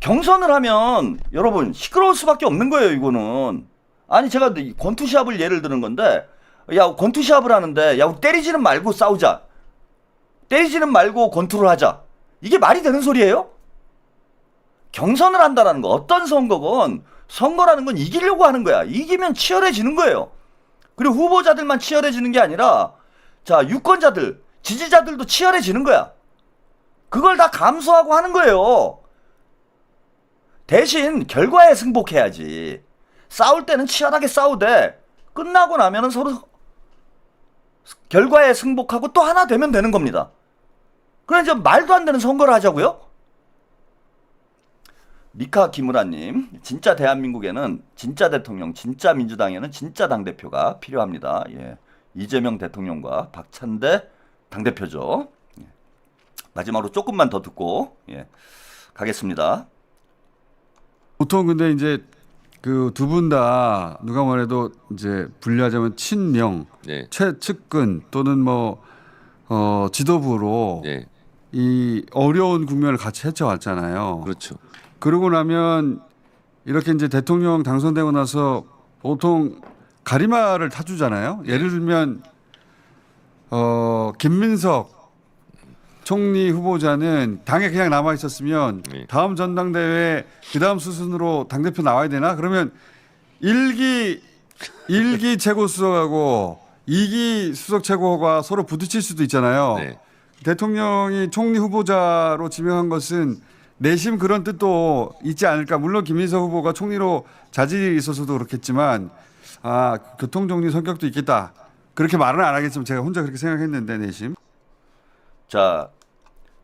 경선을 하면 여러분 시끄러울 수밖에 없는 거예요 이거는. 아니 제가 권투시합을 예를 드는 건데, 야 권투시합을 하는데 야 우리 때리지는 말고 싸우자. 때리지는 말고 권투를 하자. 이게 말이 되는 소리예요? 경선을 한다라는 거, 어떤 선거건 선거라는 건 이기려고 하는 거야. 이기면 치열해지는 거예요. 그리고 후보자들만 치열해지는 게 아니라 자 유권자들, 지지자들도 치열해지는 거야. 그걸 다 감수하고 하는 거예요. 대신 결과에 승복해야지. 싸울 때는 치열하게 싸우되 끝나고 나면은 서로 결과에 승복하고 또 하나 되면 되는 겁니다. 그래 이제 말도 안 되는 선거를 하자고요? 미카 기무라님, 진짜 대한민국에는 진짜 대통령, 진짜 민주당에는 진짜 당대표가 필요합니다. 예. 이재명 대통령과 박찬대 당대표죠. 예. 마지막으로 조금만 더 듣고 가겠습니다. 보통 근데 이제 그 두 분 다 누가 뭐래도 이제 분류하자면 친명, 네. 최측근 또는 뭐 지도부로 네. 이 어려운 국면을 같이 헤쳐왔잖아요. 그렇죠. 그러고 나면 이렇게 이제 대통령 당선되고 나서 보통 가리마를 타주잖아요. 예를 들면 김민석 총리 후보자는 당에 그냥 남아 있었으면 네. 다음 전당대회 그 다음 수순으로 당대표 나와야 되나? 그러면 1기 최고수석하고 2기 수석 최고가 서로 부딪힐 수도 있잖아요. 네. 대통령이 총리 후보자로 지명한 것은 내심 그런 뜻도 있지 않을까. 물론 김민석 후보가 총리로 자질이 있어서도 그렇겠지만 교통정리 성격도 있겠다. 그렇게 말은 안 하겠지만 제가 혼자 그렇게 생각했는데 내심. 자,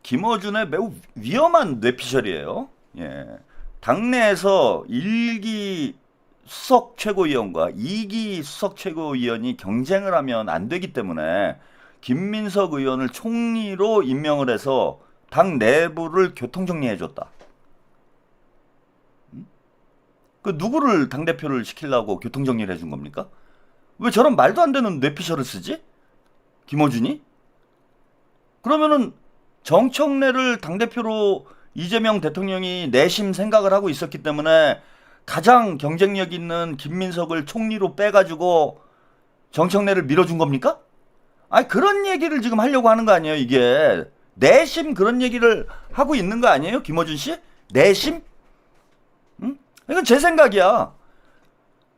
김어준의 매우 위험한 뇌피셜이에요. 예. 당내에서 1기 수석 최고위원과 2기 수석 최고위원이 경쟁을 하면 안 되기 때문에 김민석 의원을 총리로 임명을 해서 당 내부를 교통정리해줬다. 그 누구를 당대표를 시키려고 교통정리를 해준 겁니까? 왜 저런 말도 안 되는 뇌피셜을 쓰지? 김어준이? 그러면은 정청래를 당대표로 이재명 대통령이 내심 생각을 하고 있었기 때문에 가장 경쟁력 있는 김민석을 총리로 빼가지고 정청래를 밀어준 겁니까? 아니 그런 얘기를 지금 하려고 하는 거 아니에요 이게. 내심 그런 얘기를 하고 있는 거 아니에요 김어준 씨? 내심? 응? 이건 제 생각이야.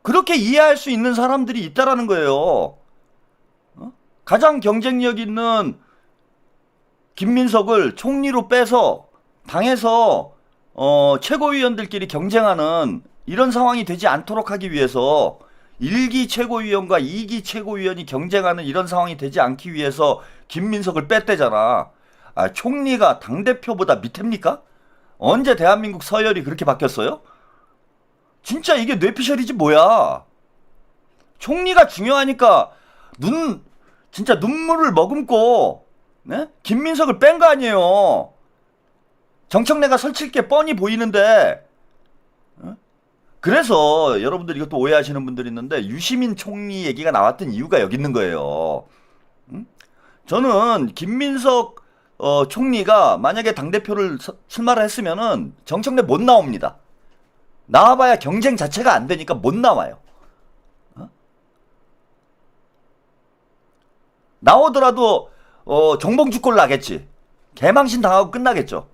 그렇게 이해할 수 있는 사람들이 있다라는 거예요. 가장 경쟁력 있는 김민석을 총리로 빼서 당에서 최고위원들끼리 경쟁하는 이런 상황이 되지 않도록 하기 위해서 1기 최고위원과 2기 최고위원이 경쟁하는 이런 상황이 되지 않기 위해서 김민석을 뺐대잖아. 총리가 당대표보다 밑입니까? 언제 대한민국 서열이 그렇게 바뀌었어요? 진짜 이게 뇌피셜이지 뭐야. 총리가 중요하니까 진짜 눈물을 머금고 네? 김민석을 뺀 거 아니에요. 정청래가 설칠 게 뻔히 보이는데. 그래서 여러분들 이것도 오해하시는 분들이 있는데 유시민 총리 얘기가 나왔던 이유가 여기 있는 거예요. 저는 김민석 총리가 만약에 당대표를 출마를 했으면은 정청래 못 나옵니다. 나와봐야 경쟁 자체가 안 되니까 못 나와요. 나오더라도 정봉주꼴 나겠지. 개망신 당하고 끝나겠죠.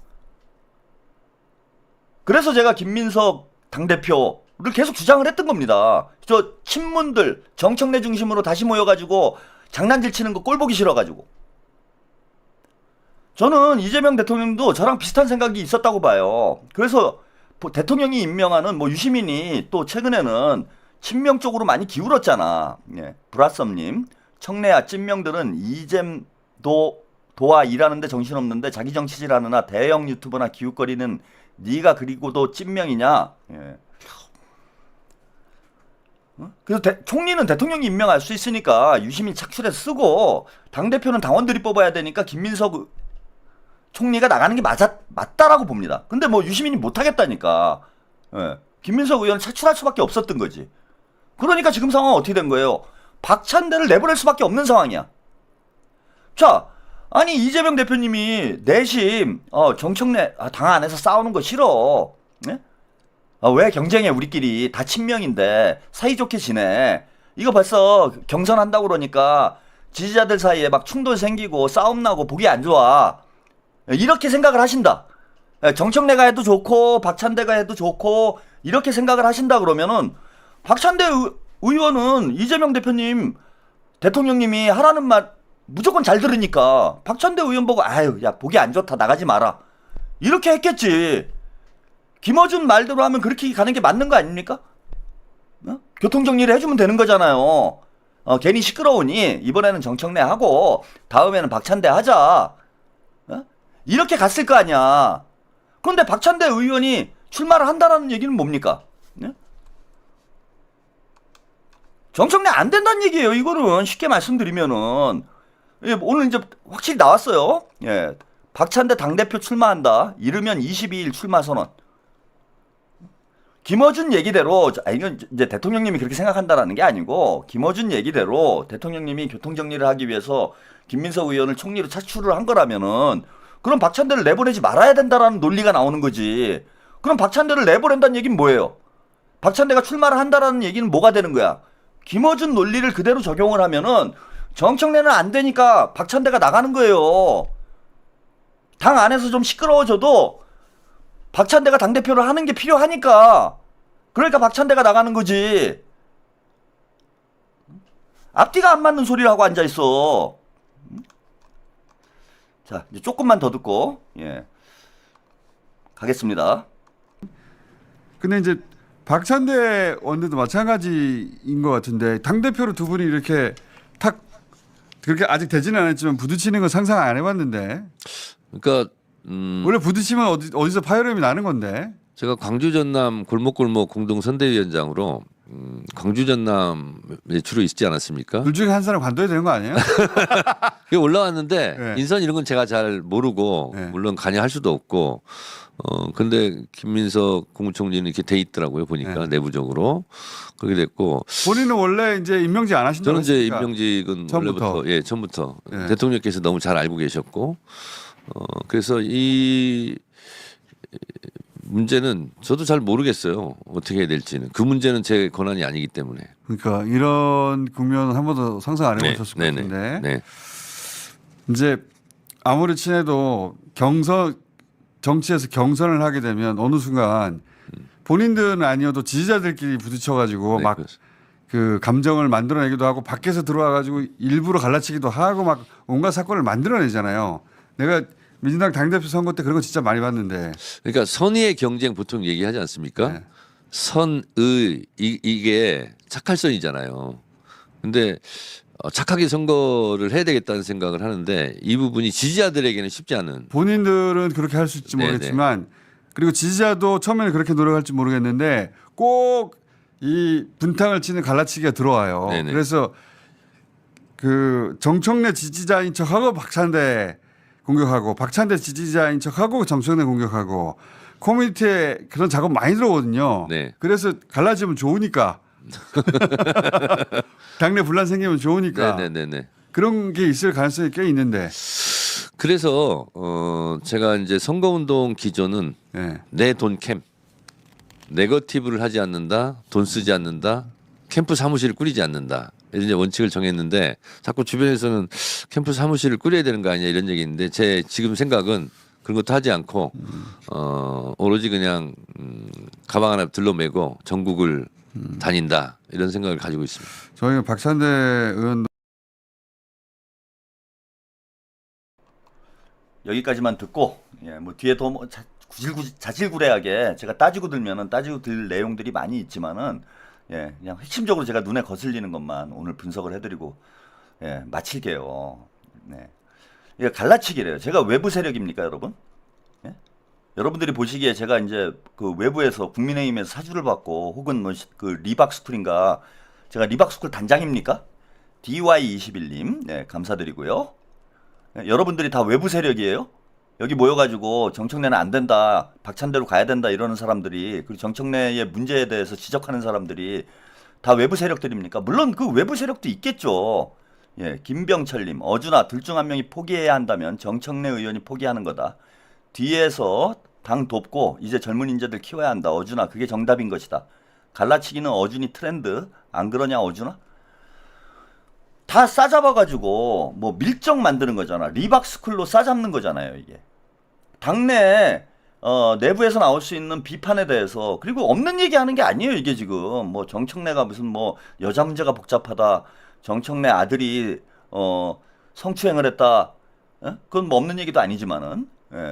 그래서 제가 김민석 당대표를 계속 주장을 했던 겁니다. 저 친문들 정청래 중심으로 다시 모여가지고 장난질 치는 거 꼴 보기 싫어가지고. 저는 이재명 대통령도 저랑 비슷한 생각이 있었다고 봐요. 그래서 대통령이 임명하는 뭐 유시민이 또 최근에는 친명 쪽으로 많이 기울었잖아. 예, 브라썸님. 청래야 찐명들은 이잼도 도와 일하는데 정신없는데 자기 정치질하느나 대형 유튜버나 기웃거리는 네가 그리고도 찐명이냐. 예. 그래서 총리는 대통령이 임명할 수 있으니까 유시민 착출해서 쓰고 당대표는 당원들이 뽑아야 되니까 김민석 총리가 나가는 게 맞다라고 봅니다. 근데 뭐 유시민이 못하겠다니까. 예. 김민석 의원 차출할 수밖에 없었던 거지. 그러니까 지금 상황은 어떻게 된 거예요? 박찬대를 내보낼 수밖에 없는 상황이야. 자, 아니 이재명 대표님이 내심 정청래 당 안에서 싸우는 거 싫어. 네? 왜 경쟁해 우리끼리 다 친명인데 사이좋게 지내. 이거 벌써 경선한다고 그러니까 지지자들 사이에 막 충돌 생기고 싸움 나고 보기 안 좋아. 이렇게 생각을 하신다. 정청래가 해도 좋고 박찬대가 해도 좋고 이렇게 생각을 하신다 그러면은 박찬대 의원은 이재명 대표님 대통령님이 하라는 말 무조건 잘 들으니까 박찬대 의원 보고 아유 야 보기 안 좋다 나가지 마라 이렇게 했겠지. 김어준 말대로 하면 그렇게 가는 게 맞는 거 아닙니까? 교통정리를 해주면 되는 거잖아요. 괜히 시끄러우니 이번에는 정청래 하고 다음에는 박찬대 하자. 이렇게 갔을 거 아니야. 그런데 박찬대 의원이 출마를 한다는 얘기는 뭡니까? 정청래 안 된다는 얘기예요. 이거는 쉽게 말씀드리면은 오늘 이제 확실히 나왔어요. 예, 박찬대 당대표 출마한다. 이르면 22일 출마 선언. 김어준 얘기대로 이건 이제 대통령님이 그렇게 생각한다라는 게 아니고 김어준 얘기대로 대통령님이 교통정리를 하기 위해서 김민석 의원을 총리로 차출을 한 거라면은 그럼 박찬대를 내보내지 말아야 된다라는 논리가 나오는 거지. 그럼 박찬대를 내보낸다는 얘기는 뭐예요? 박찬대가 출마를 한다라는 얘기는 뭐가 되는 거야? 김어준 논리를 그대로 적용을 하면은 정청래는 안 되니까 박찬대가 나가는 거예요. 당 안에서 좀 시끄러워져도 박찬대가 당대표를 하는 게 필요하니까. 그러니까 박찬대가 나가는 거지. 앞뒤가 안 맞는 소리를 하고 앉아있어. 자, 이제 조금만 더 듣고, 예. 가겠습니다. 근데 이제 박찬대 원내도 마찬가지인 것 같은데 당대표로 두 분이 이렇게 탁 그렇게 아직 되지는 않았지만 부딪히는 건 상상 안 해봤는데. 그러니까 원래 부딪히면 어디서 파열음이 나는 건데. 제가 광주 전남 골목골목 공동 선대위원장으로 광주 전남에 주로 있지 않았습니까? 둘 중에 한 사람 관둬야 되는 거 아니에요? 그게 올라왔는데 네. 인선 이런 건 제가 잘 모르고 네. 물론 관여할 수도 없고 근데 김민석 국무총리는 이렇게 돼 있더라고요 보니까 네. 내부적으로 그렇게 됐고 본인은 원래 이제 임명직 안 하신다고 저는 이제 했으니까. 임명직은 처음부터. 원래부터 처음부터 네. 대통령께서 너무 잘 알고 계셨고 그래서 이 문제는 저도 잘 모르겠어요 어떻게 해야 될지는. 그 문제는 제 권한이 아니기 때문에. 그러니까 이런 국면은 한 번도 상상 안 해보셨을 것 같은데. 네. 이제 아무리 친해도 정치에서 경선을 하게 되면 어느 순간 본인들은 아니어도 지지자들끼리 부딪혀가지고 네, 막 그 감정을 만들어내기도 하고 밖에서 들어와가지고 일부러 갈라치기도 하고 막 온갖 사건을 만들어내잖아요. 내가 민주당 당대표 선거 때 그런 거 진짜 많이 봤는데. 그러니까 선의의 경쟁 보통 얘기하지 않습니까? 네. 선의 이게 착할선이잖아요. 근데 착하게 선거를 해야 되겠다는 생각을 하는데 이 부분이 지지자들에게는 쉽지 않은. 본인들은 그렇게 할 수 있을지 모르겠지만 그리고 지지자도 처음에는 그렇게 노력할지 모르겠는데 꼭 이 분탕을 치는 갈라치기가 들어와요. 네네. 그래서 그 정청래 지지자인 척하고 박찬대 공격하고 박찬대 지지자인 척하고 정청래 공격하고 커뮤니티에 그런 작업 많이 들어오거든요. 네. 그래서 갈라지면 좋으니까 당내 분란 생기면 좋으니까 네네네. 그런 게 있을 가능성이 꽤 있는데. 그래서 제가 이제 선거운동 기조는 네. 내 돈 캠. 네거티브를 하지 않는다, 돈 쓰지 않는다, 캠프 사무실을 꾸리지 않는다. 이런 이제 원칙을 정했는데 자꾸 주변에서는 캠프 사무실을 꾸려야 되는 거 아니냐 이런 얘기 있는데 제 지금 생각은 그런 것도 하지 않고 오로지 그냥 가방 하나 들러매고 전국을 다닌다 이런 생각을 가지고 있습니다. 저희가 박찬대 의원 여기까지만 듣고 뭐 뒤에 더 뭐 자질구레하게 제가 따지고 들면은 따지고 들 내용들이 많이 있지만은 그냥 핵심적으로 제가 눈에 거슬리는 것만 오늘 분석을 해드리고 마칠게요. 네. 이게 갈라치기래요. 제가 외부 세력입니까, 여러분? 여러분들이 보시기에 제가 이제 그 외부에서 국민의힘에서 사주를 받고 혹은 뭐 그 리박스쿨인가 제가 리박스쿨 단장입니까? DY21님 감사드리고요. 여러분들이 다 외부 세력이에요? 여기 모여가지고 정청래는 안 된다, 박찬대로 가야 된다 이러는 사람들이 그리고 정청래의 문제에 대해서 지적하는 사람들이 다 외부 세력들입니까? 물론 그 외부 세력도 있겠죠. 김병철님, 어준아 둘 중 한 명이 포기해야 한다면 정청래 의원이 포기하는 거다. 뒤에서 당 돕고 이제 젊은 인재들 키워야 한다. 어준아 그게 정답인 것이다. 갈라치기는 어준이 트렌드 안 그러냐 어준아? 다 싸잡아가지고 뭐 밀정 만드는 거잖아. 리박스쿨로 싸잡는 거잖아요 이게. 당내 내부에서 나올 수 있는 비판에 대해서 그리고 없는 얘기하는 게 아니에요 이게 지금. 뭐 정청래가 무슨 뭐 여자 문제가 복잡하다. 정청래 아들이 성추행을 했다. 그건 뭐 없는 얘기도 아니지만은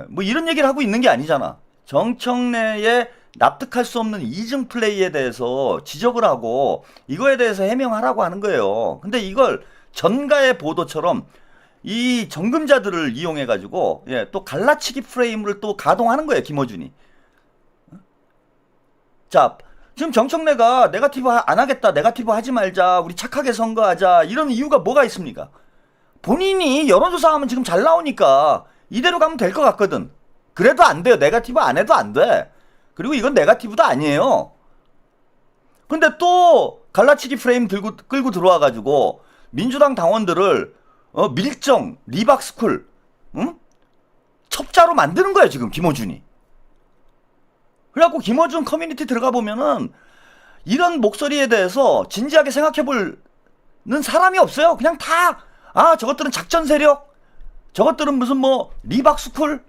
뭐 이런 얘기를 하고 있는 게 아니잖아. 정청래의 납득할 수 없는 이중 플레이에 대해서 지적을 하고 이거에 대해서 해명하라고 하는 거예요. 근데 이걸 전가의 보도처럼 이 정금자들을 이용해 가지고 또 갈라치기 프레임을 또 가동하는 거예요 김어준이. 자 지금 정청래가 네거티브 안 하겠다, 네거티브 하지 말자, 우리 착하게 선거하자 이런 이유가 뭐가 있습니까? 본인이 여론조사하면 지금 잘 나오니까 이대로 가면 될 것 같거든. 그래도 안 돼요. 네거티브 안 해도 안 돼. 그리고 이건 네거티브도 아니에요. 근데 또 갈라치기 프레임 끌고 들어와가지고 민주당 당원들을 밀정, 리박스쿨, 첩자로 만드는 거야 지금 김어준이. 그래갖고 김어준 커뮤니티 들어가 보면은 이런 목소리에 대해서 진지하게 생각해보는 사람이 없어요. 그냥 다 저것들은 작전 세력, 저것들은 무슨 뭐 리박스쿨,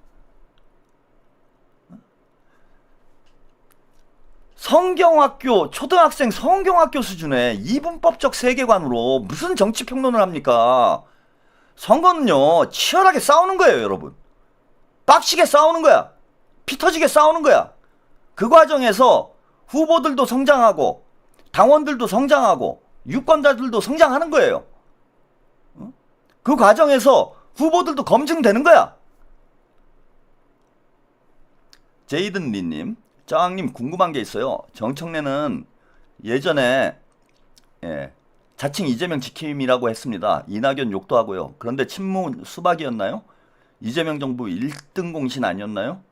성경학교, 초등학생 성경학교 수준의 이분법적 세계관으로 무슨 정치평론을 합니까? 선거는요 치열하게 싸우는 거예요 여러분. 빡시게 싸우는 거야. 피 터지게 싸우는 거야. 그 과정에서 후보들도 성장하고 당원들도 성장하고 유권자들도 성장하는 거예요. 그 과정에서 후보들도 검증되는 거야. 제이든 리님, 짜왕님 궁금한 게 있어요. 정청래는 예전에 자칭 이재명 지킴이라고 했습니다. 이낙연 욕도 하고요. 그런데 친문 수박이었나요? 이재명 정부 1등 공신 아니었나요?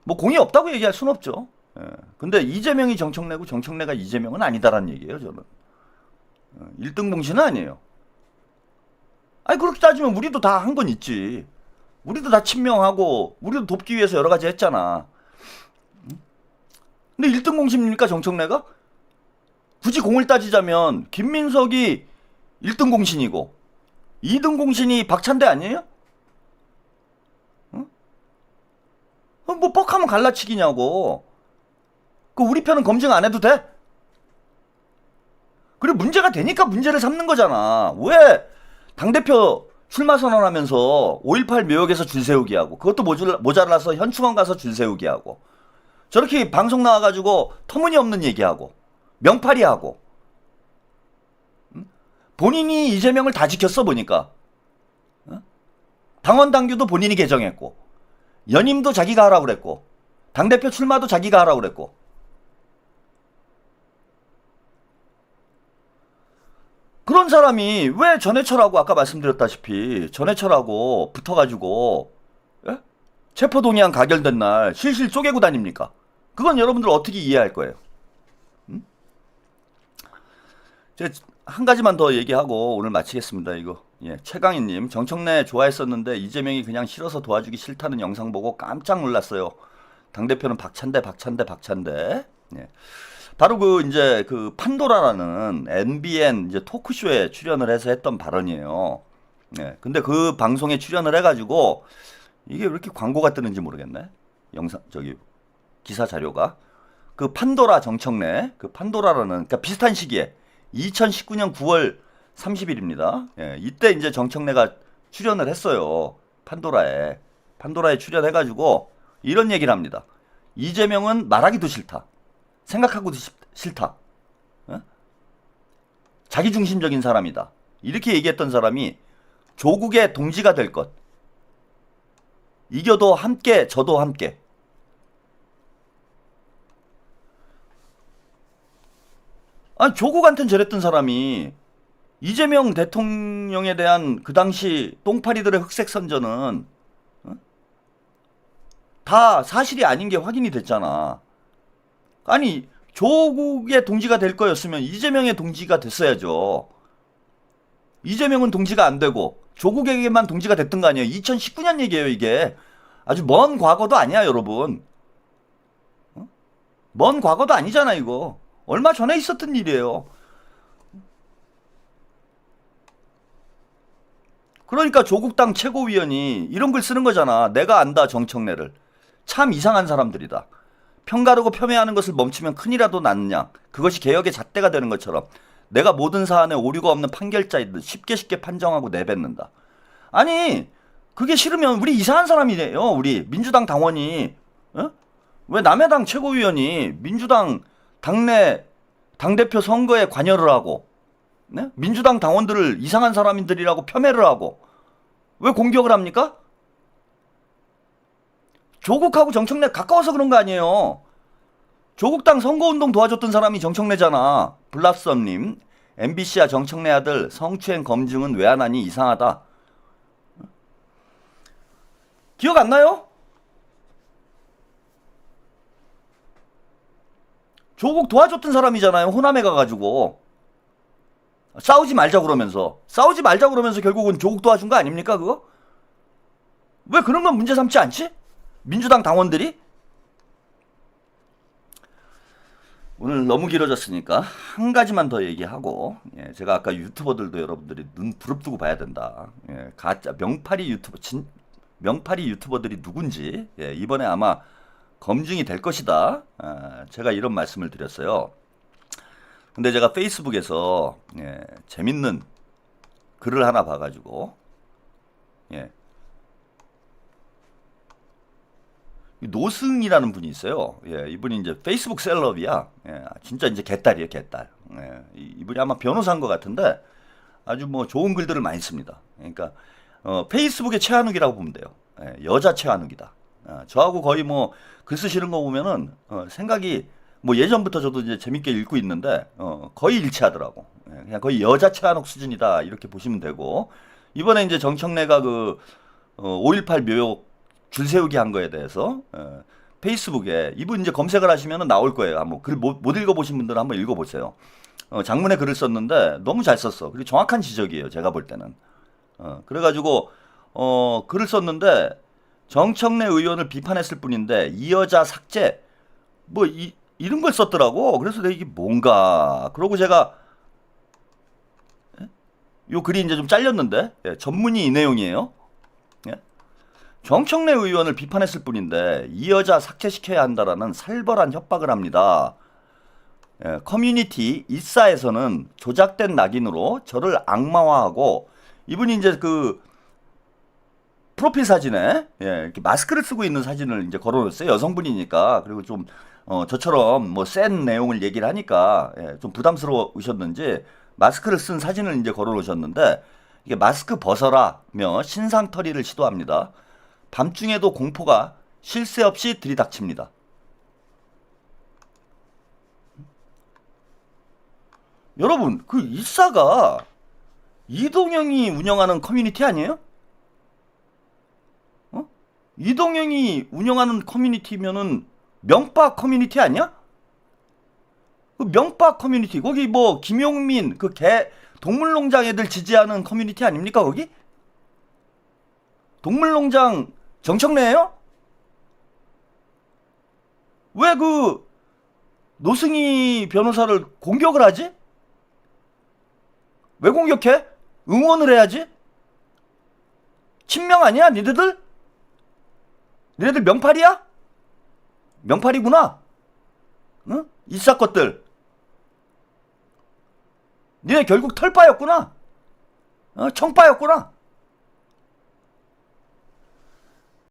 뭐 공이 없다고 얘기할 순 없죠. 근데 이재명이 정청래고 정청래가 이재명은 아니다라는 얘기예요 저는. 1등 공신은 아니에요. 아니 그렇게 따지면 우리도 다 한 건 있지. 우리도 다 친명하고 우리도 돕기 위해서 여러 가지 했잖아. 근데 1등 공신입니까 정청래가? 굳이 공을 따지자면 김민석이 1등 공신이고 2등 공신이 박찬대 아니에요? 뭐 뻑하면 갈라치기냐고. 그 우리 편은 검증 안 해도 돼? 그리고 문제가 되니까 문제를 삼는 거잖아. 왜 당대표 출마 선언하면서 5.18 묘역에서 줄 세우기 하고 그것도 모자라서 현충원 가서 줄 세우기 하고 저렇게 방송 나와가지고 터무니없는 얘기하고 명팔이 하고 본인이 이재명을 다 지켰어 보니까. 당원 당규도 본인이 개정했고 연임도 자기가 하라고 그랬고 당대표 출마도 자기가 하라고 그랬고 그런 사람이 왜 전해철하고 아까 말씀드렸다시피 전해철하고 붙어가지고 체포동의안 가결된 날 실실 쪼개고 다닙니까? 그건 여러분들 어떻게 이해할 거예요? 제가 한 가지만 더 얘기하고 오늘 마치겠습니다. 이거 최강희님, 정청래 좋아했었는데 이재명이 그냥 싫어서 도와주기 싫다는 영상 보고 깜짝 놀랐어요. 당대표는 박찬대. 예. 바로 그 이제 그 판도라라는 MBN 이제 토크쇼에 출연을 해서 했던 발언이에요. 예. 근데 그 방송에 출연을 해가지고 이게 왜 이렇게 광고가 뜨는지 모르겠네. 영상 저기 기사 자료가 그 판도라 정청래 그 판도라라는 그러니까 비슷한 시기에 2019년 9월 30일입니다. 예. 이때 이제 정청래가 출연을 했어요. 판도라에 출연해가지고 이런 얘기를 합니다. 이재명은 말하기도 싫다. 생각하고도 싫다. 어? 자기중심적인 사람이다. 이렇게 얘기했던 사람이 조국의 동지가 될 것. 이겨도 함께 져도 함께. 아니 조국한테는 저랬던 사람이 이재명 대통령에 대한 그 당시 똥파리들의 흑색 선전은 다 사실이 아닌 게 확인이 됐잖아. 아니 조국의 동지가 될 거였으면 이재명의 동지가 됐어야죠. 이재명은 동지가 안 되고 조국에게만 동지가 됐던 거 아니에요. 2019년 얘기예요. 이게 아주 먼 과거도 아니야 여러분. 먼 과거도 아니잖아 이거. 얼마 전에 있었던 일이에요. 그러니까 조국당 최고위원이 이런 글 쓰는 거잖아. 내가 안다 정청래를. 참 이상한 사람들이다. 편가르고 폄훼하는 것을 멈추면 큰일이라도 낫느냐. 그것이 개혁의 잣대가 되는 것처럼 내가 모든 사안에 오류가 없는 판결자이듯 쉽게 판정하고 내뱉는다. 아니 그게 싫으면 우리 이상한 사람이네요. 우리 민주당 당원이. 어? 왜 남의 당 최고위원이 민주당 당내 당대표 선거에 관여를 하고 네? 민주당 당원들을 이상한 사람들이라고 폄훼를 하고 왜 공격을 합니까? 조국하고 정청래 가까워서 그런 거 아니에요. 조국당 선거운동 도와줬던 사람이 정청래잖아. 블라썸님 MBC와 정청래 아들 성추행 검증은 왜 안 하니 이상하다. 기억 안 나요? 조국 도와줬던 사람이잖아요. 호남에 가가지고 싸우지 말자 그러면서 결국은 조국 도와준 거 아닙니까 그거? 왜 그런 건 문제 삼지 않지? 민주당 당원들이? 오늘 너무 길어졌으니까 한 가지만 더 얘기하고 예, 제가 아까 유튜버들도 여러분들이 눈 부릅뜨고 봐야 된다. 예, 가짜 명파리 유튜버들이 누군지 예, 이번에 아마 검증이 될 것이다. 제가 이런 말씀을 드렸어요. 근데 제가 페이스북에서 예, 재밌는 글을 하나 봐가지고 예, 노승이라는 분이 있어요. 예, 이분이 이제 페이스북 셀럽이야. 예, 진짜 이제 개딸이에요, 개딸. 예, 이분이 아마 변호사인 것 같은데 아주 뭐 좋은 글들을 많이 씁니다. 그러니까 페이스북의 최한욱이라고 보면 돼요. 예, 여자 최한욱이다. 저하고 거의 뭐 글 쓰시는 거 보면은 생각이 뭐 예전부터 저도 이제 재밌게 읽고 있는데 거의 일치하더라고. 예, 그냥 거의 여자 최한욱 수준이다 이렇게 보시면 되고 이번에 이제 정청래가 그 5.18 묘역 줄 세우기 한 거에 대해서 페이스북에 이분 이제 검색을 하시면 나올 거예요. 한번 글 못 읽어보신 분들은 한번 읽어보세요. 장문에 글을 썼는데 너무 잘 썼어. 그리고 정확한 지적이에요. 제가 볼 때는. 그래가지고 글을 썼는데 정청래 의원을 비판했을 뿐인데 이 여자 삭제 뭐 이런 걸 썼더라고. 그래서 내가 이게 뭔가 그러고 제가 요 글이 이제 좀 잘렸는데 예, 전문이 이 내용이에요. 예? 정청래 의원을 비판했을 뿐인데 이 여자 삭제시켜야 한다라는 살벌한 협박을 합니다. 예, 커뮤니티 이사에서는 조작된 낙인으로 저를 악마화하고 이분이 이제 그 프로필 사진에 예, 이렇게 마스크를 쓰고 있는 사진을 이제 걸어놓았어요. 여성분이니까. 그리고 좀 저처럼 뭐 센 내용을 얘기를 하니까 예, 좀 부담스러우셨는지 마스크를 쓴 사진을 이제 걸어놓으셨는데 이게 마스크 벗어라며 신상털이를 시도합니다. 밤중에도 공포가 쉴 새 없이 들이닥칩니다. 여러분 그 이사가 이동영이 운영하는 커뮤니티 아니에요? 이동영이 운영하는 커뮤니티면은 명박 커뮤니티 아니야? 그 명박 커뮤니티 거기 뭐 김용민 그 개 동물농장 애들 지지하는 커뮤니티 아닙니까 거기? 동물농장 정청래예요? 왜 그 노승희 변호사를 공격을 하지? 왜 공격해? 응원을 해야지? 친명 아니야 니네들? 니네들 명팔이야? 명팔이구나. 응? 이싹 것들. 니네 결국 털빠였구나. 청빠였구나.